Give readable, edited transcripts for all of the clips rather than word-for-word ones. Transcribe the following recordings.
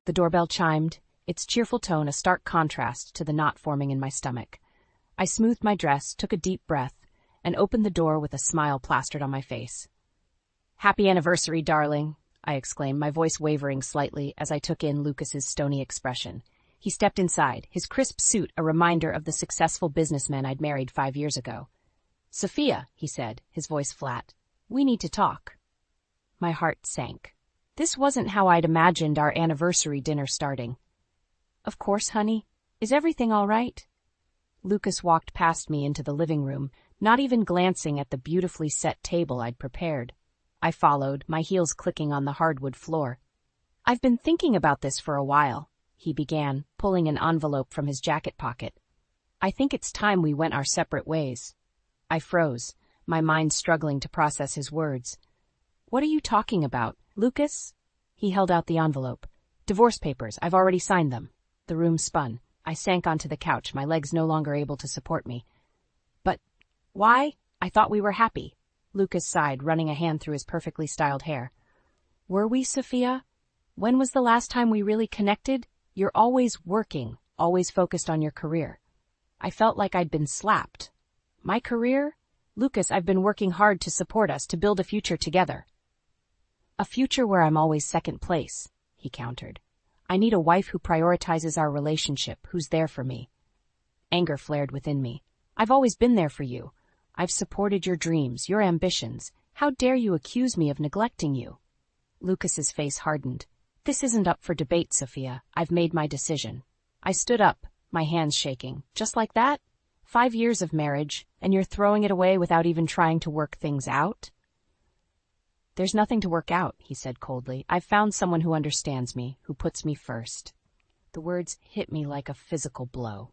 The doorbell chimed, its cheerful tone a stark contrast to the knot forming in my stomach. I smoothed my dress, took a deep breath, and opened the door with a smile plastered on my face. "Happy anniversary, darling," I exclaimed, my voice wavering slightly as I took in Lucas's stony expression. He stepped inside, his crisp suit a reminder of the successful businessman I'd married 5 years ago. "Sophia," he said, his voice flat, "we need to talk." My heart sank. This wasn't how I'd imagined our anniversary dinner starting. "Of course, honey. Is everything all right?" Lucas walked past me into the living room, not even glancing at the beautifully set table I'd prepared. I followed, my heels clicking on the hardwood floor. "I've been thinking about this for a while," he began, pulling an envelope from his jacket pocket. "I think it's time we went our separate ways." I froze, my mind struggling to process his words. "What are you talking about, Lucas?" He held out the envelope. "Divorce papers, I've already signed them." The room spun. I sank onto the couch, my legs no longer able to support me. "But why? I thought we were happy." Lucas sighed, running a hand through his perfectly styled hair. "Were we, Sophia? When was the last time we really connected? You're always working, always focused on your career." I felt like I'd been slapped. "My career? Lucas, I've been working hard to support us, to build a future together." "A future where I'm always second place," he countered. "I need a wife who prioritizes our relationship, who's there for me." Anger flared within me. "I've always been there for you. I've supported your dreams, your ambitions. How dare you accuse me of neglecting you?" Lucas's face hardened. "This isn't up for debate, Sophia. I've made my decision." I stood up, my hands shaking. "Just like that? 5 years of marriage, and you're throwing it away without even trying to work things out?" "There's nothing to work out," he said coldly. "I've found someone who understands me, who puts me first." The words hit me like a physical blow.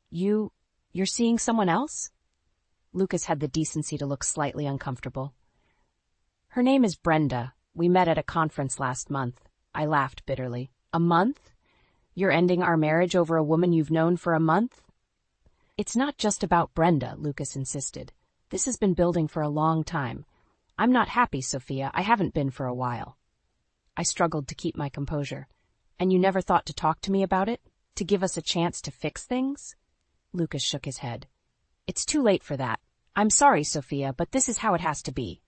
You're seeing someone else?" Lucas had the decency to look slightly uncomfortable. "Her name is Brenda. We met at a conference last month." I laughed bitterly. "A month? You're ending our marriage over a woman you've known for a month?" "It's not just about Brenda," Lucas insisted. "This has been building for a long time. I'm not happy, Sophia. I haven't been for a while." I struggled to keep my composure. "And you never thought to talk to me about it? To give us a chance to fix things?" Lucas shook his head. "It's too late for that. I'm sorry, Sophia, but this is how it has to be."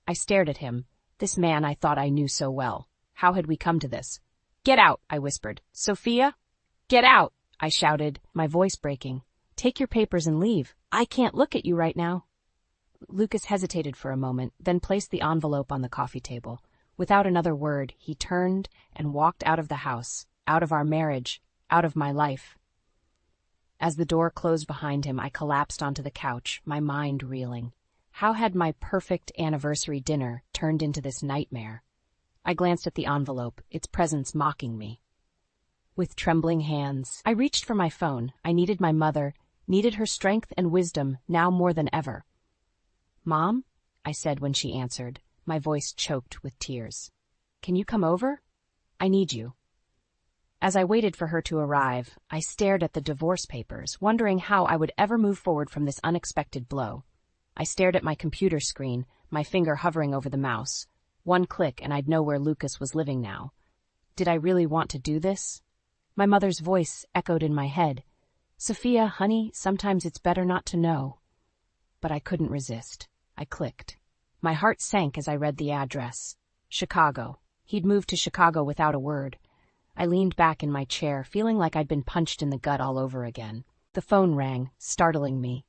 I stared at him, this man I thought I knew so well. How had we come to this? "Get out," I whispered. "Sophia? Get out," I shouted, my voice breaking. "Take your papers and leave. I can't look at you right now." Lucas hesitated for a moment, then placed the envelope on the coffee table. Without another word, he turned and walked out of the house, out of our marriage, out of my life. As the door closed behind him, I collapsed onto the couch, my mind reeling. How had my perfect anniversary dinner turned into this nightmare? I glanced at the envelope, its presence mocking me. With trembling hands, I reached for my phone. I needed my mother, needed her strength and wisdom now more than ever. "Mom?" I said when she answered, my voice choked with tears. "Can you come over? I need you." As I waited for her to arrive, I stared at the divorce papers, wondering how I would ever move forward from this unexpected blow. I stared at my computer screen, my finger hovering over the mouse. One click and I'd know where Lucas was living now. Did I really want to do this? My mother's voice echoed in my head. "Sophia, honey, sometimes it's better not to know." But I couldn't resist. I clicked. My heart sank as I read the address. Chicago. He'd moved to Chicago without a word. I leaned back in my chair, feeling like I'd been punched in the gut all over again. The phone rang, startling me.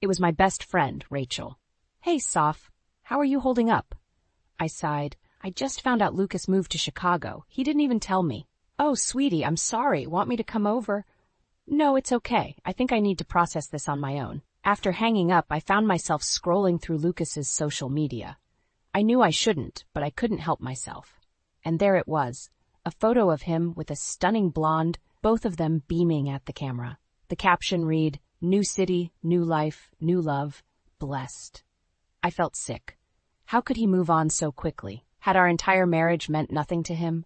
It was my best friend, Rachel. "Hey, Soph. How are you holding up?" I sighed. "I just found out Lucas moved to Chicago. He didn't even tell me." "Oh, sweetie, I'm sorry. Want me to come over?" "No, it's okay. I think I need to process this on my own." After hanging up, I found myself scrolling through Lucas's social media. I knew I shouldn't, but I couldn't help myself. And there it was, a photo of him with a stunning blonde, both of them beaming at the camera. The caption read, "New city, new life, new love, blessed." I felt sick. How could he move on so quickly? Had our entire marriage meant nothing to him?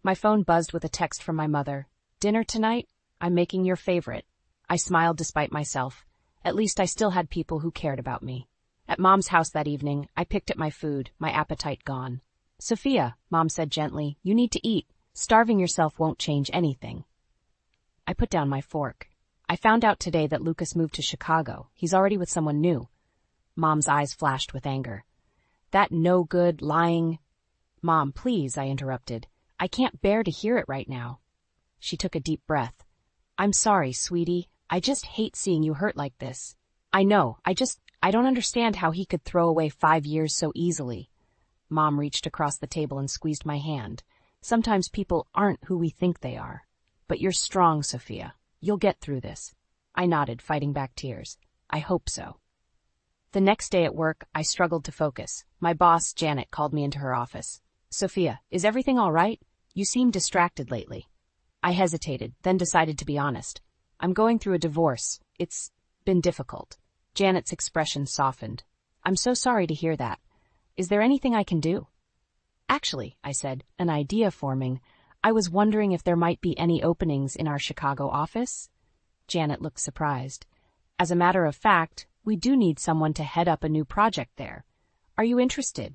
My phone buzzed with a text from my mother. "Dinner tonight? I'm making your favorite." I smiled despite myself. At least I still had people who cared about me. At Mom's house that evening, I picked at my food, my appetite gone. "Sophia," Mom said gently, "you need to eat. Starving yourself won't change anything. I put down my fork. I found out today that Lucas moved to Chicago. He's already with someone new. Mom's eyes flashed with anger. That no good, lying... Mom, please, I interrupted. I can't bear to hear it right now. She took a deep breath. I'm sorry, sweetie. I just hate seeing you hurt like this. I know. I don't understand how he could throw away 5 years so easily. Mom reached across the table and squeezed my hand. Sometimes people aren't who we think they are. But you're strong, Sophia. You'll get through this. I nodded, fighting back tears. I hope so. The next day at work, I struggled to focus. My boss, Janet, called me into her office. Sophia, is everything all right? You seem distracted lately. I hesitated, then decided to be honest. I'm going through a divorce. It's been difficult. Janet's expression softened. I'm so sorry to hear that. Is there anything I can do? Actually, I said, an idea forming. I was wondering if there might be any openings in our Chicago office. Janet looked surprised. As a matter of fact, we do need someone to head up a new project there. Are you interested?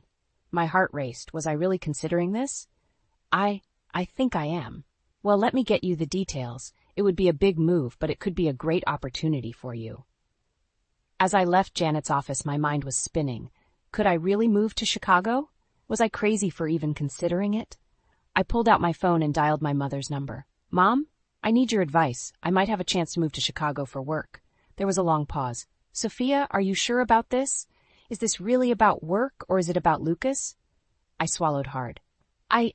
My heart raced. Was I really considering this? I think I am. Well, let me get you the details. It would be a big move, but it could be a great opportunity for you. As I left Janet's office, my mind was spinning. Could I really move to Chicago? Was I crazy for even considering it? I pulled out my phone and dialed my mother's number. Mom, I need your advice. I might have a chance to move to Chicago for work. There was a long pause. Sophia, are you sure about this? Is this really about work, or is it about Lucas? I swallowed hard. I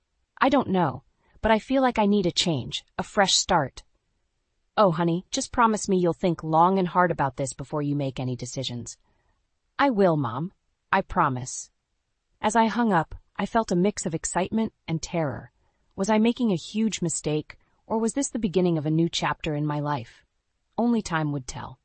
don't know, but I feel like I need a change, a fresh start. Oh, honey, just promise me you'll think long and hard about this before you make any decisions. I will, Mom. I promise. As I hung up, I felt a mix of excitement and terror. Was I making a huge mistake, or was this the beginning of a new chapter in my life? Only time would tell.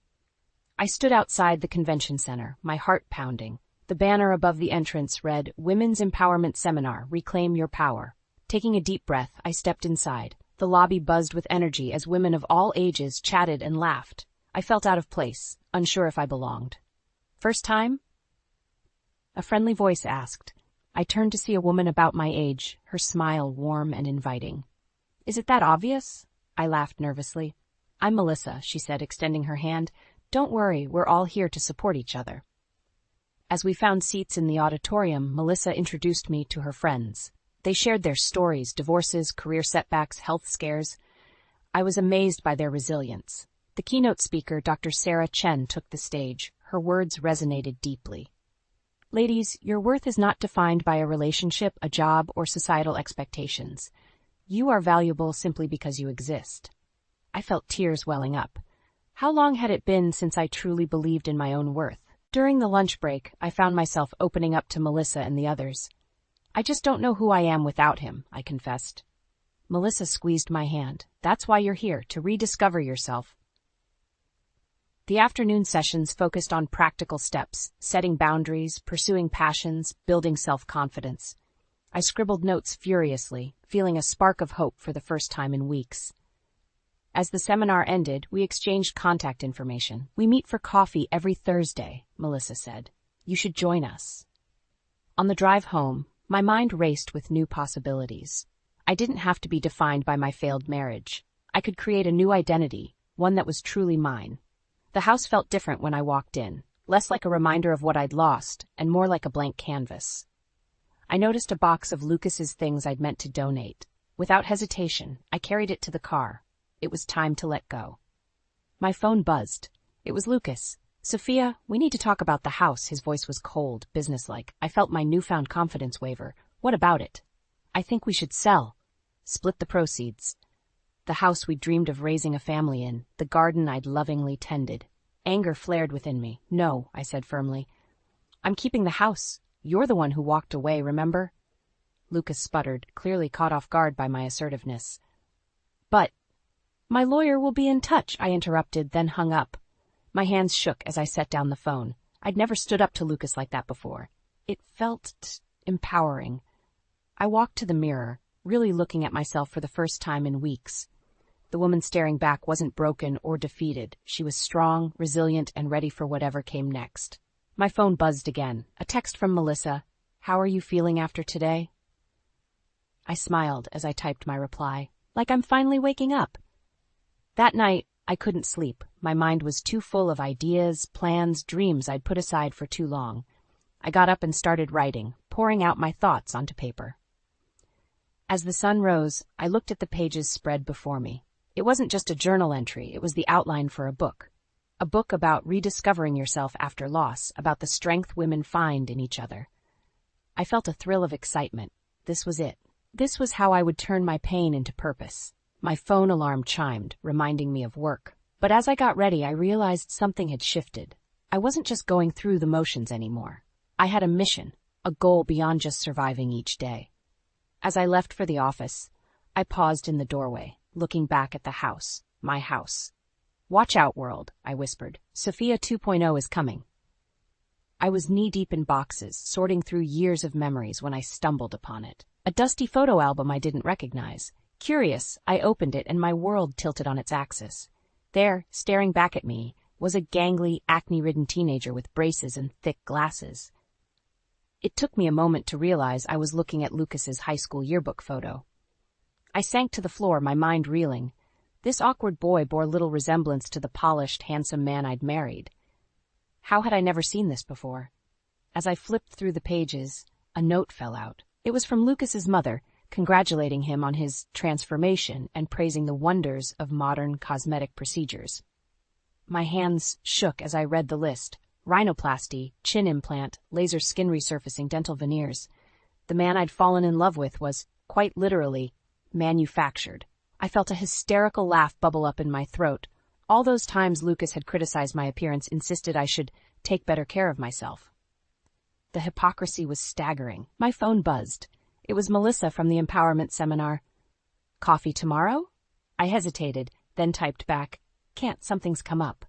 I stood outside the convention center, my heart pounding. The banner above the entrance read, Women's Empowerment Seminar, Reclaim Your Power. Taking a deep breath, I stepped inside. The lobby buzzed with energy as women of all ages chatted and laughed. I felt out of place, unsure if I belonged. First time? A friendly voice asked. I turned to see a woman about my age, her smile warm and inviting. Is it that obvious? I laughed nervously. I'm Melissa, she said, extending her hand. Don't worry, we're all here to support each other. As we found seats in the auditorium, Melissa introduced me to her friends. They shared their stories, divorces, career setbacks, health scares. I was amazed by their resilience. The keynote speaker, Dr. Sarah Chen, took the stage. Her words resonated deeply. Ladies, your worth is not defined by a relationship, a job, or societal expectations. You are valuable simply because you exist. I felt tears welling up. How long had it been since I truly believed in my own worth? During the lunch break, I found myself opening up to Melissa and the others. I just don't know who I am without him, I confessed. Melissa squeezed my hand. That's why you're here, to rediscover yourself. The afternoon sessions focused on practical steps, setting boundaries, pursuing passions, building self-confidence. I scribbled notes furiously, feeling a spark of hope for the first time in weeks. As the seminar ended, we exchanged contact information. We meet for coffee every Thursday, Melissa said. You should join us. On the drive home, my mind raced with new possibilities. I didn't have to be defined by my failed marriage. I could create a new identity, one that was truly mine. The house felt different when I walked in, less like a reminder of what I'd lost and more like a blank canvas. I noticed a box of Lucas's things I'd meant to donate. Without hesitation, I carried it to the car. It was time to let go. My phone buzzed. It was Lucas. Sophia, we need to talk about the house. His voice was cold, businesslike. I felt my newfound confidence waver. What about it? I think we should sell. Split the proceeds. The house we'd dreamed of raising a family in, the garden I'd lovingly tended. Anger flared within me. No, I said firmly. I'm keeping the house. You're the one who walked away, remember? Lucas sputtered, clearly caught off guard by my assertiveness. But my lawyer will be in touch, I interrupted, then hung up. My hands shook as I set down the phone. I'd never stood up to Lucas like that before. It felt empowering. I walked to the mirror, really looking at myself for the first time in weeks. The woman staring back wasn't broken or defeated. She was strong, resilient, and ready for whatever came next. My phone buzzed again. A text from Melissa. How are you feeling after today? I smiled as I typed my reply, like I'm finally waking up. That night, I couldn't sleep. My mind was too full of ideas, plans, dreams I'd put aside for too long. I got up and started writing, pouring out my thoughts onto paper. As the sun rose, I looked at the pages spread before me. It wasn't just a journal entry, it was the outline for a book. A book about rediscovering yourself after loss, about the strength women find in each other. I felt a thrill of excitement. This was it. This was how I would turn my pain into purpose. My phone alarm chimed, reminding me of work. But as I got ready, I realized something had shifted. I wasn't just going through the motions anymore. I had a mission, a goal beyond just surviving each day. As I left for the office, I paused in the doorway, looking back at the house, my house. "Watch out, world," I whispered. "Sophia 2.0 is coming." I was knee-deep in boxes, sorting through years of memories when I stumbled upon it. A dusty photo album I didn't recognize. Curious, I opened it and my world tilted on its axis. There, staring back at me, was a gangly, acne-ridden teenager with braces and thick glasses. It took me a moment to realize I was looking at Lucas's high school yearbook photo. I sank to the floor, my mind reeling. This awkward boy bore little resemblance to the polished, handsome man I'd married. How had I never seen this before? As I flipped through the pages, a note fell out. It was from Lucas's mother, congratulating him on his transformation and praising the wonders of modern cosmetic procedures. My hands shook as I read the list. Rhinoplasty, chin implant, laser skin resurfacing, dental veneers. The man I'd fallen in love with was, quite literally, manufactured. I felt a hysterical laugh bubble up in my throat. All those times Lucas had criticized my appearance, insisted I should take better care of myself. The hypocrisy was staggering. My phone buzzed. It was Melissa from the empowerment seminar. "Coffee tomorrow?" I hesitated, then typed back, "Can't, something's come up."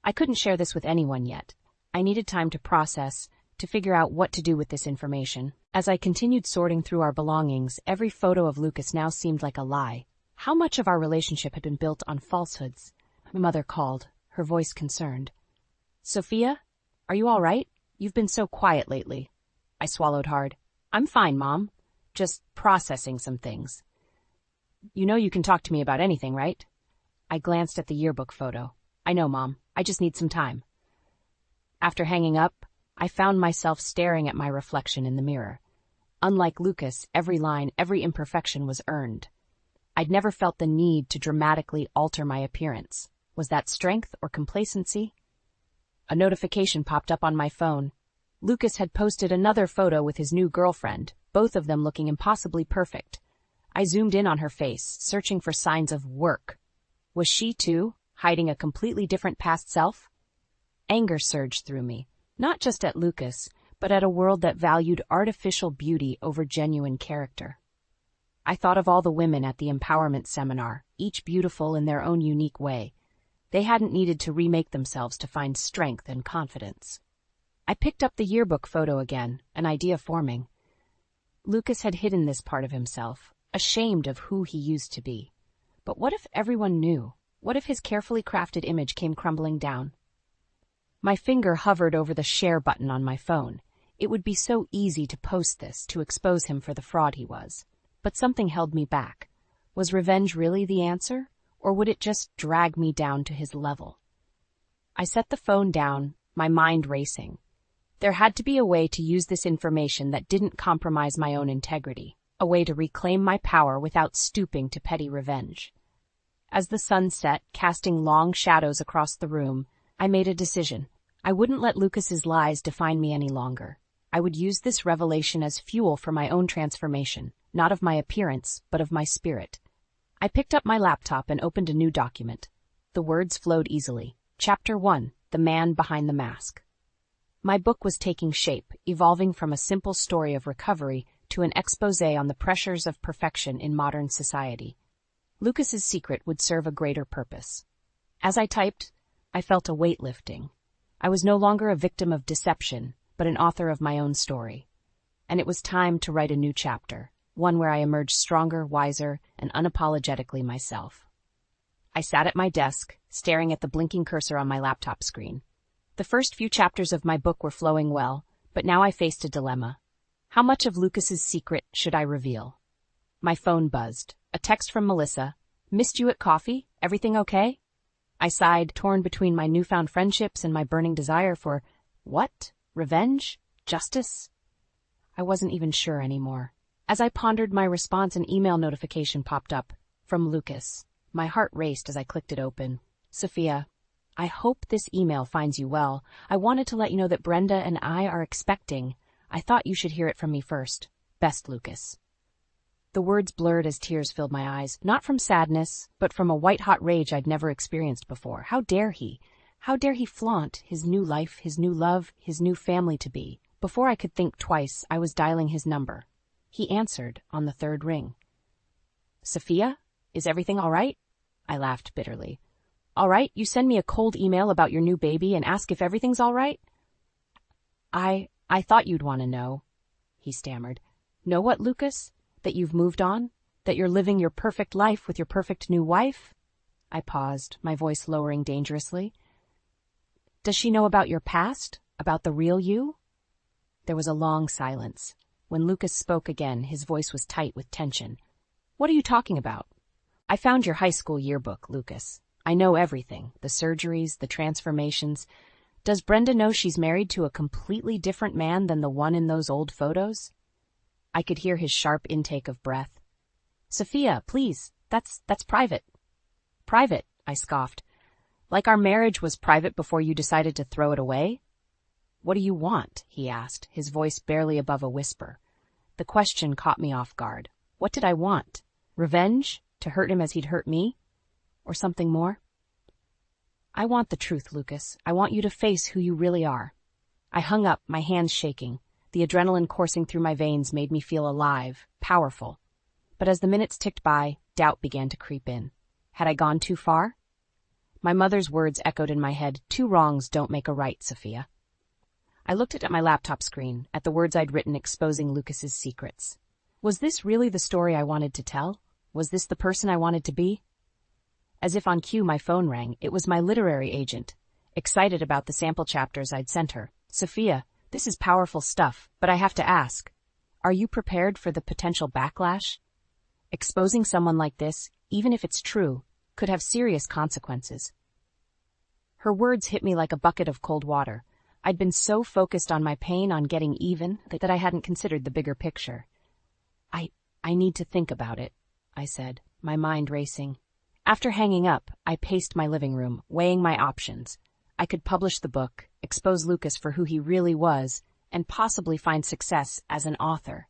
I couldn't share this with anyone yet. I needed time to process, to figure out what to do with this information. As I continued sorting through our belongings, every photo of Lucas now seemed like a lie. How much of our relationship had been built on falsehoods? My mother called, her voice concerned. "Sophia, are you all right? You've been so quiet lately." I swallowed hard. "I'm fine, Mom. Just processing some things." "You know you can talk to me about anything, right?" I glanced at the yearbook photo. "I know, Mom. I just need some time." After hanging up, I found myself staring at my reflection in the mirror. Unlike Lucas, every line, every imperfection was earned. I'd never felt the need to dramatically alter my appearance. Was that strength or complacency? A notification popped up on my phone. Lucas had posted another photo with his new girlfriend, both of them looking impossibly perfect. I zoomed in on her face, searching for signs of work. Was she, too, hiding a completely different past self? Anger surged through me, not just at Lucas, but at a world that valued artificial beauty over genuine character. I thought of all the women at the empowerment seminar, each beautiful in their own unique way. They hadn't needed to remake themselves to find strength and confidence. I picked up the yearbook photo again, an idea forming. Lucas had hidden this part of himself, ashamed of who he used to be. But what if everyone knew? What if his carefully crafted image came crumbling down? My finger hovered over the share button on my phone. It would be so easy to post this, to expose him for the fraud he was. But something held me back. Was revenge really the answer? Or would it just drag me down to his level? I set the phone down, my mind racing. There had to be a way to use this information that didn't compromise my own integrity, a way to reclaim my power without stooping to petty revenge. As the sun set, casting long shadows across the room, I made a decision. I wouldn't let Lucas's lies define me any longer. I would use this revelation as fuel for my own transformation, not of my appearance, but of my spirit. I picked up my laptop and opened a new document. The words flowed easily. Chapter 1, The Man Behind the Mask. My book was taking shape, evolving from a simple story of recovery to an exposé on the pressures of perfection in modern society. Lucas's secret would serve a greater purpose. As I typed, I felt a weight lifting. I was no longer a victim of deception, but an author of my own story. And it was time to write a new chapter, one where I emerged stronger, wiser, and unapologetically myself. I sat at my desk, staring at the blinking cursor on my laptop screen. The first few chapters of my book were flowing well, but now I faced a dilemma. How much of Lucas's secret should I reveal? My phone buzzed. A text from Melissa. Missed you at coffee? Everything okay? I sighed, torn between my newfound friendships and my burning desire for, what? Revenge? Justice? I wasn't even sure anymore. As I pondered my response, an email notification popped up. From Lucas. My heart raced as I clicked it open. Sophia, I hope this email finds you well. I wanted to let you know that Brenda and I are expecting. I thought you should hear it from me first. Best, Lucas. The words blurred as tears filled my eyes, not from sadness, but from a white-hot rage I'd never experienced before. How dare he? How dare he flaunt his new life, his new love, his new family to be? Before I could think twice, I was dialing his number. He answered on the third ring. Sophia, is everything all right? I laughed bitterly. All right, you send me a cold email about your new baby and ask if everything's all right? I thought you'd want to know, he stammered. Know what, Lucas? That you've moved on? That you're living your perfect life with your perfect new wife? I paused, my voice lowering dangerously. Does she know about your past? About the real you? There was a long silence. When Lucas spoke again, his voice was tight with tension. What are you talking about? I found your high school yearbook, Lucas. I know everything, the surgeries, the transformations. Does Brenda know she's married to a completely different man than the one in those old photos? I could hear his sharp intake of breath. Sophia, please, that's private. Private, I scoffed. Like our marriage was private before you decided to throw it away? What do you want? He asked, his voice barely above a whisper. The question caught me off guard. What did I want? Revenge? To hurt him as he'd hurt me? Or something more? I want the truth, Lucas. I want you to face who you really are. I hung up, my hands shaking. The adrenaline coursing through my veins made me feel alive, powerful. But as the minutes ticked by, doubt began to creep in. Had I gone too far? My mother's words echoed in my head, 2 wrongs don't make a right, Sophia. I looked at my laptop screen, at the words I'd written exposing Lucas's secrets. Was this really the story I wanted to tell? Was this the person I wanted to be? As if on cue, my phone rang. It was my literary agent, excited about the sample chapters I'd sent her. Sophia, this is powerful stuff, but I have to ask, are you prepared for the potential backlash? Exposing someone like this, even if it's true, could have serious consequences. Her words hit me like a bucket of cold water. I'd been so focused on my pain, on getting even, that I hadn't considered the bigger picture. I need to think about it, I said, my mind racing. After hanging up, I paced my living room, weighing my options. I could publish the book, expose Lucas for who he really was, and possibly find success as an author.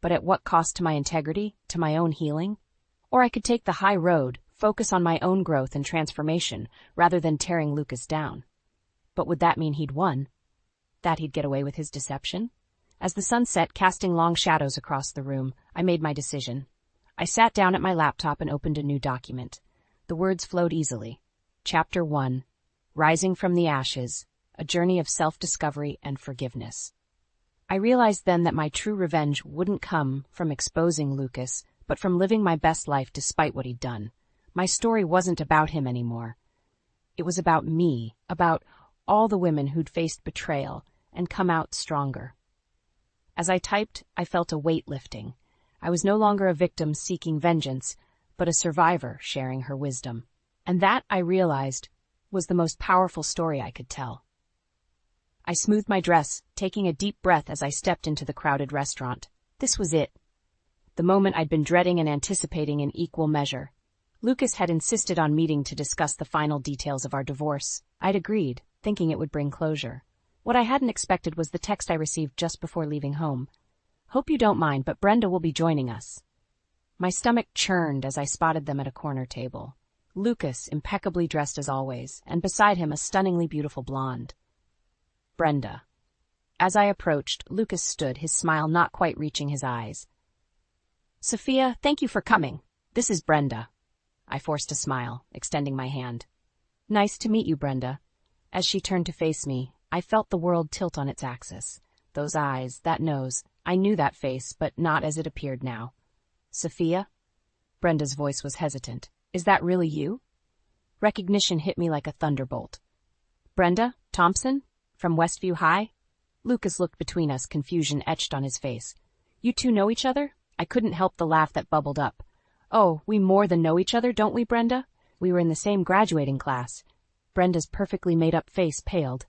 But at what cost to my integrity, to my own healing? Or I could take the high road, focus on my own growth and transformation, rather than tearing Lucas down. But would that mean he'd won? That he'd get away with his deception? As the sun set, casting long shadows across the room, I made my decision. I sat down at my laptop and opened a new document. The words flowed easily. Chapter 1. Rising from the Ashes, a journey of self-discovery and forgiveness. I realized then that my true revenge wouldn't come from exposing Lucas, but from living my best life despite what he'd done. My story wasn't about him anymore. It was about me, about all the women who'd faced betrayal and come out stronger. As I typed, I felt a weight lifting. I was no longer a victim seeking vengeance, but a survivor sharing her wisdom. And that, I realized, was the most powerful story I could tell. I smoothed my dress, taking a deep breath as I stepped into the crowded restaurant. This was it. The moment I'd been dreading and anticipating in equal measure. Lucas had insisted on meeting to discuss the final details of our divorce. I'd agreed, thinking it would bring closure. What I hadn't expected was the text I received just before leaving home. Hope you don't mind, but Brenda will be joining us. My stomach churned as I spotted them at a corner table. Lucas, impeccably dressed as always, and beside him a stunningly beautiful blonde. Brenda. As I approached, Lucas stood, his smile not quite reaching his eyes. Sophia, thank you for coming. This is Brenda. I forced a smile, extending my hand. Nice to meet you, Brenda. As she turned to face me, I felt the world tilt on its axis. Those eyes, that nose, I knew that face, but not as it appeared now. Sophia? Brenda's voice was hesitant. Is that really you? Recognition hit me like a thunderbolt. Brenda? Thompson? From Westview High? Lucas looked between us, confusion etched on his face. You two know each other? I couldn't help the laugh that bubbled up. Oh, we more than know each other, don't we, Brenda? We were in the same graduating class. Brenda's perfectly made-up face paled.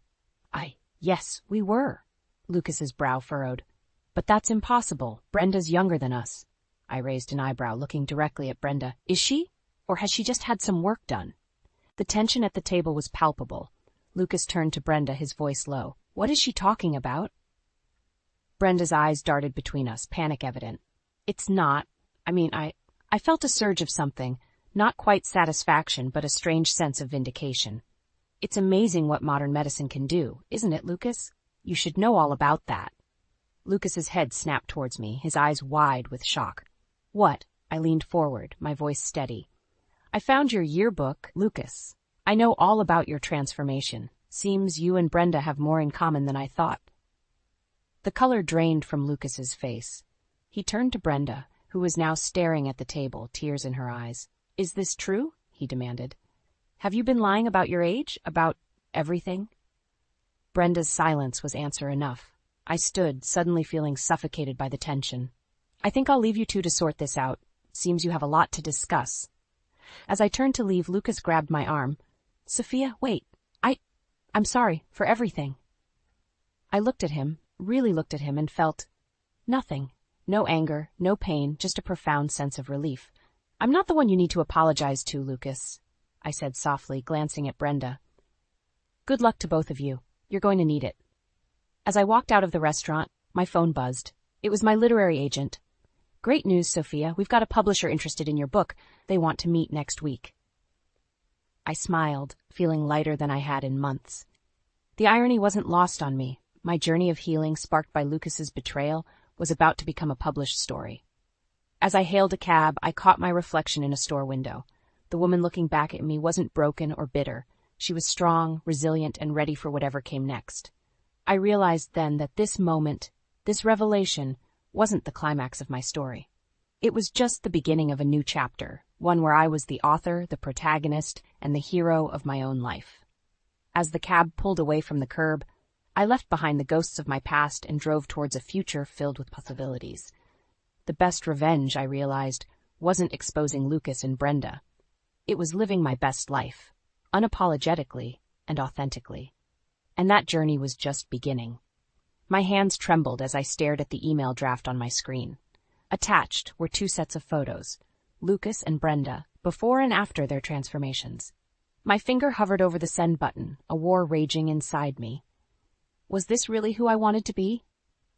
Yes, we were. Lucas's brow furrowed. But that's impossible. Brenda's younger than us. I raised an eyebrow, looking directly at Brenda. Is she? Or has she just had some work done? The tension at the table was palpable. Lucas turned to Brenda, his voice low. What is she talking about? Brenda's eyes darted between us, panic evident. It's not. I felt a surge of something, not quite satisfaction, but a strange sense of vindication. It's amazing what modern medicine can do, isn't it, Lucas? You should know all about that. Lucas's head snapped towards me, his eyes wide with shock. What? I leaned forward, my voice steady. I found your yearbook, Lucas. I know all about your transformation. Seems you and Brenda have more in common than I thought. The color drained from Lucas's face. He turned to Brenda, who was now staring at the table, tears in her eyes. Is this true? He demanded. Have you been lying about your age? About everything? Brenda's silence was answer enough. I stood, suddenly feeling suffocated by the tension. I think I'll leave you two to sort this out. Seems you have a lot to discuss. As I turned to leave, Lucas grabbed my arm. Sophia, wait. I'm sorry for everything. I looked at him, really looked at him, and felt nothing. No anger, no pain, just a profound sense of relief. I'm not the one you need to apologize to, Lucas, I said softly, glancing at Brenda. Good luck to both of you. You're going to need it. As I walked out of the restaurant, my phone buzzed. It was my literary agent. Great news, Sophia. We've got a publisher interested in your book. They want to meet next week. I smiled, feeling lighter than I had in months. The irony wasn't lost on me. My journey of healing, sparked by Lucas's betrayal, was about to become a published story. As I hailed a cab, I caught my reflection in a store window. The woman looking back at me wasn't broken or bitter. She was strong, resilient, and ready for whatever came next. I realized then that this moment, this revelation, wasn't the climax of my story. It was just the beginning of a new chapter, one where I was the author, the protagonist, and the hero of my own life. As the cab pulled away from the curb, I left behind the ghosts of my past and drove towards a future filled with possibilities. The best revenge, I realized, wasn't exposing Lucas and Brenda. It was living my best life, unapologetically and authentically. And that journey was just beginning. My hands trembled as I stared at the email draft on my screen. Attached were 2 sets of photos, Lucas and Brenda, before and after their transformations. My finger hovered over the send button, a war raging inside me. Was this really who I wanted to be?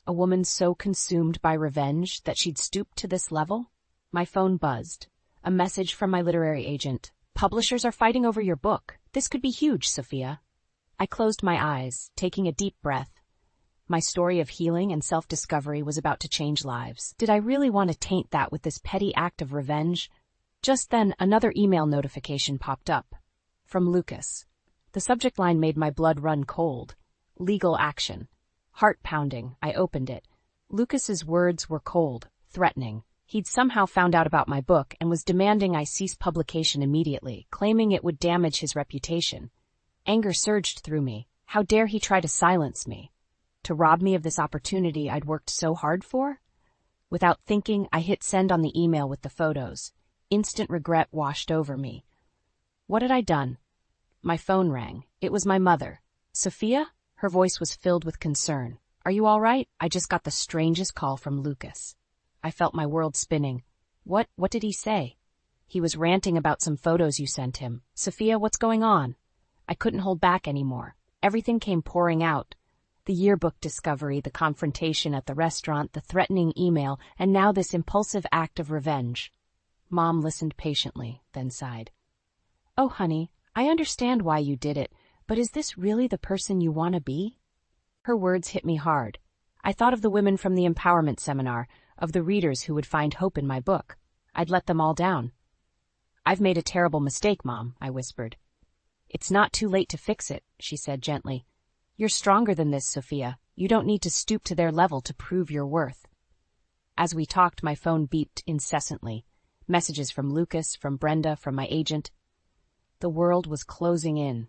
A woman so consumed by revenge that she'd stooped to this level? My phone buzzed. A message from my literary agent. Publishers are fighting over your book. This could be huge, Sophia. I closed my eyes, taking a deep breath. My story of healing and self-discovery was about to change lives. Did I really want to taint that with this petty act of revenge? Just then, another email notification popped up. From Lucas. The subject line made my blood run cold. Legal action. Heart pounding, I opened it. Lucas's words were cold, threatening. He'd somehow found out about my book and was demanding I cease publication immediately, claiming it would damage his reputation. Anger surged through me. How dare he try to silence me? To rob me of this opportunity I'd worked so hard for? Without thinking, I hit send on the email with the photos. Instant regret washed over me. What had I done? My phone rang. It was my mother. Sophia? Her voice was filled with concern. Are you all right? I just got the strangest call from Lucas. I felt my world spinning. What did he say? He was ranting about some photos you sent him. Sophia, what's going on? I couldn't hold back anymore. Everything came pouring out. The yearbook discovery, the confrontation at the restaurant, the threatening email, and now this impulsive act of revenge. Mom listened patiently, then sighed. Oh, honey, I understand why you did it, but is this really the person you want to be? Her words hit me hard. I thought of the women from the empowerment seminar, of the readers who would find hope in my book. I'd let them all down. I've made a terrible mistake, Mom, I whispered. It's not too late to fix it, she said gently. You're stronger than this, Sophia. You don't need to stoop to their level to prove your worth. As we talked, my phone beeped incessantly. Messages from Lucas, from Brenda, from my agent. The world was closing in.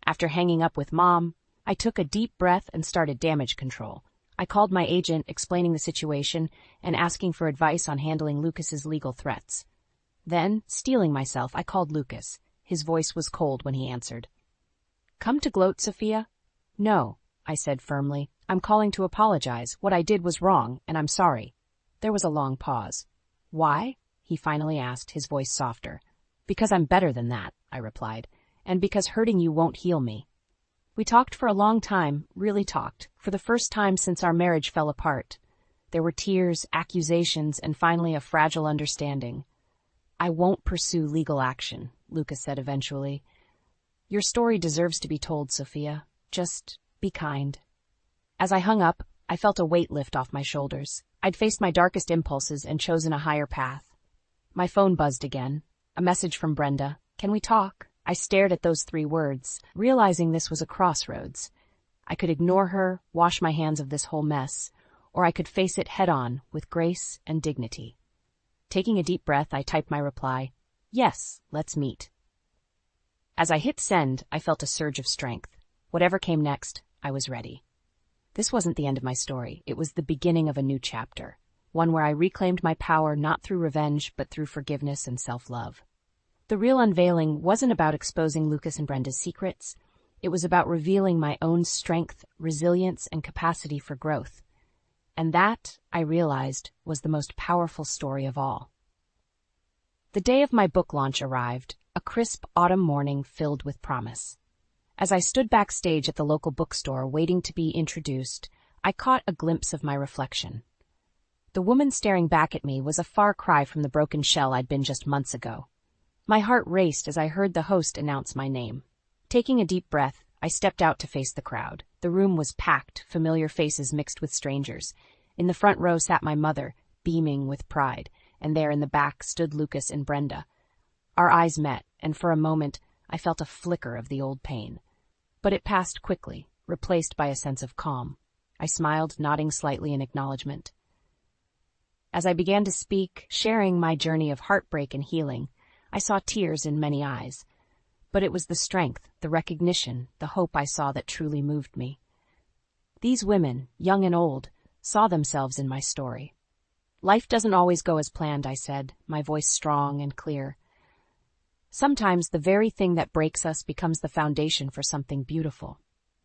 After hanging up with Mom, I took a deep breath and started damage control. I called my agent, explaining the situation and asking for advice on handling Lucas's legal threats. Then, steeling myself, I called Lucas. His voice was cold when he answered. "Come to gloat, Sophia?" "No," I said firmly. "I'm calling to apologize. What I did was wrong, and I'm sorry." There was a long pause. "Why?" he finally asked, his voice softer. "Because I'm better than that," I replied, "and because hurting you won't heal me." We talked for a long time, really talked, for the first time since our marriage fell apart. There were tears, accusations, and finally a fragile understanding. "I won't pursue legal action," Lucas said eventually. "Your story deserves to be told, Sophia. Just be kind." As I hung up, I felt a weight lift off my shoulders. I'd faced my darkest impulses and chosen a higher path. My phone buzzed again. A message from Brenda. "Can we talk?" I stared at those 3 words, realizing this was a crossroads. I could ignore her, wash my hands of this whole mess, or I could face it head-on with grace and dignity. Taking a deep breath, I typed my reply, "Yes, let's meet." As I hit send, I felt a surge of strength. Whatever came next, I was ready. This wasn't the end of my story. It was the beginning of a new chapter, one where I reclaimed my power not through revenge, but through forgiveness and self-love. The real unveiling wasn't about exposing Lucas and Brenda's secrets. It was about revealing my own strength, resilience, and capacity for growth. And that, I realized, was the most powerful story of all. The day of my book launch arrived, a crisp autumn morning filled with promise. As I stood backstage at the local bookstore waiting to be introduced, I caught a glimpse of my reflection. The woman staring back at me was a far cry from the broken shell I'd been just months ago. My heart raced as I heard the host announce my name. Taking a deep breath, I stepped out to face the crowd. The room was packed, familiar faces mixed with strangers. In the front row sat my mother, beaming with pride, and there in the back stood Lucas and Brenda. Our eyes met, and for a moment I felt a flicker of the old pain. But it passed quickly, replaced by a sense of calm. I smiled, nodding slightly in acknowledgement. As I began to speak, sharing my journey of heartbreak and healing, I saw tears in many eyes. But it was the strength, the recognition, the hope I saw that truly moved me. These women, young and old, saw themselves in my story. "Life doesn't always go as planned," I said, my voice strong and clear. "Sometimes the very thing that breaks us becomes the foundation for something beautiful."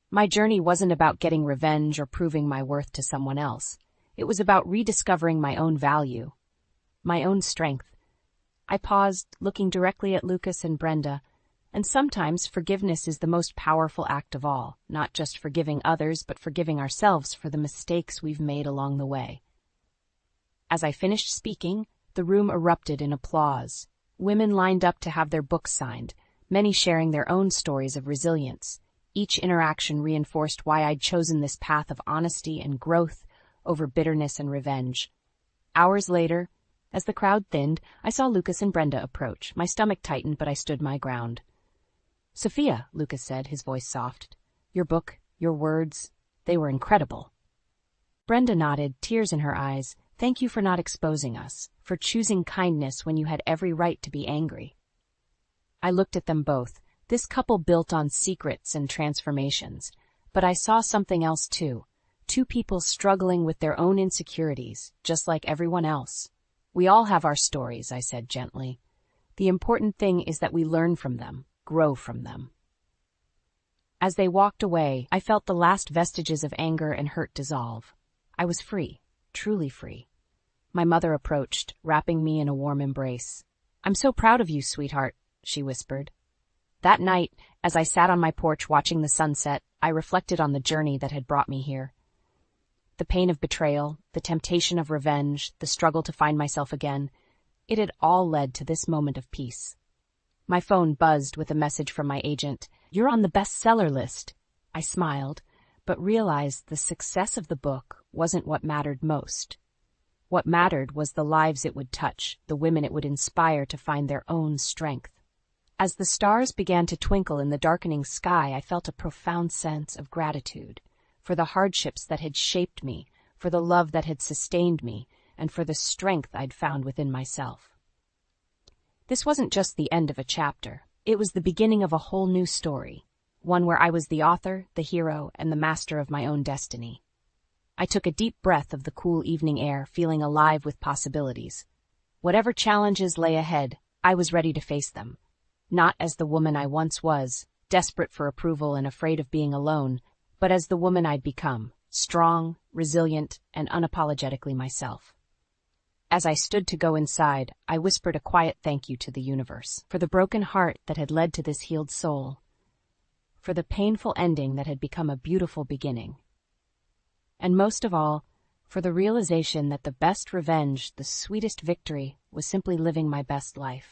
My journey wasn't about getting revenge or proving my worth to someone else. It was about rediscovering my own value, my own strength. I paused, looking directly at Lucas and Brenda, and sometimes forgiveness is the most powerful act of all, not just forgiving others, but forgiving ourselves for the mistakes we've made along the way. As I finished speaking, the room erupted in applause. Women lined up to have their books signed, many sharing their own stories of resilience. Each interaction reinforced why I'd chosen this path of honesty and growth over bitterness and revenge. Hours later, as the crowd thinned, I saw Lucas and Brenda approach. My stomach tightened, but I stood my ground. "Sophia," Lucas said, his voice soft. "Your book, your words, they were incredible." Brenda nodded, tears in her eyes. "Thank you for not exposing us, for choosing kindness when you had every right to be angry." I looked at them both. This couple built on secrets and transformations. But I saw something else too. 2 people struggling with their own insecurities, just like everyone else. "We all have our stories," I said gently. "The important thing is that we learn from them, grow from them." As they walked away, I felt the last vestiges of anger and hurt dissolve. I was free, truly free. My mother approached, wrapping me in a warm embrace. "I'm so proud of you, sweetheart," she whispered. That night, as I sat on my porch watching the sunset, I reflected on the journey that had brought me here. The pain of betrayal, the temptation of revenge, the struggle to find myself again, it had all led to this moment of peace. My phone buzzed with a message from my agent. "You're on the bestseller list." I smiled, but realized the success of the book wasn't what mattered most. What mattered was the lives it would touch, the women it would inspire to find their own strength. As the stars began to twinkle in the darkening sky, I felt a profound sense of gratitude for the hardships that had shaped me, for the love that had sustained me, and for the strength I'd found within myself. This wasn't just the end of a chapter. It was the beginning of a whole new story, one where I was the author, the hero, and the master of my own destiny. I took a deep breath of the cool evening air, feeling alive with possibilities. Whatever challenges lay ahead, I was ready to face them. Not as the woman I once was, desperate for approval and afraid of being alone, but as the woman I'd become, strong, resilient, and unapologetically myself. As I stood to go inside, I whispered a quiet thank you to the universe, for the broken heart that had led to this healed soul, for the painful ending that had become a beautiful beginning, and most of all, for the realization that the best revenge, the sweetest victory, was simply living my best life.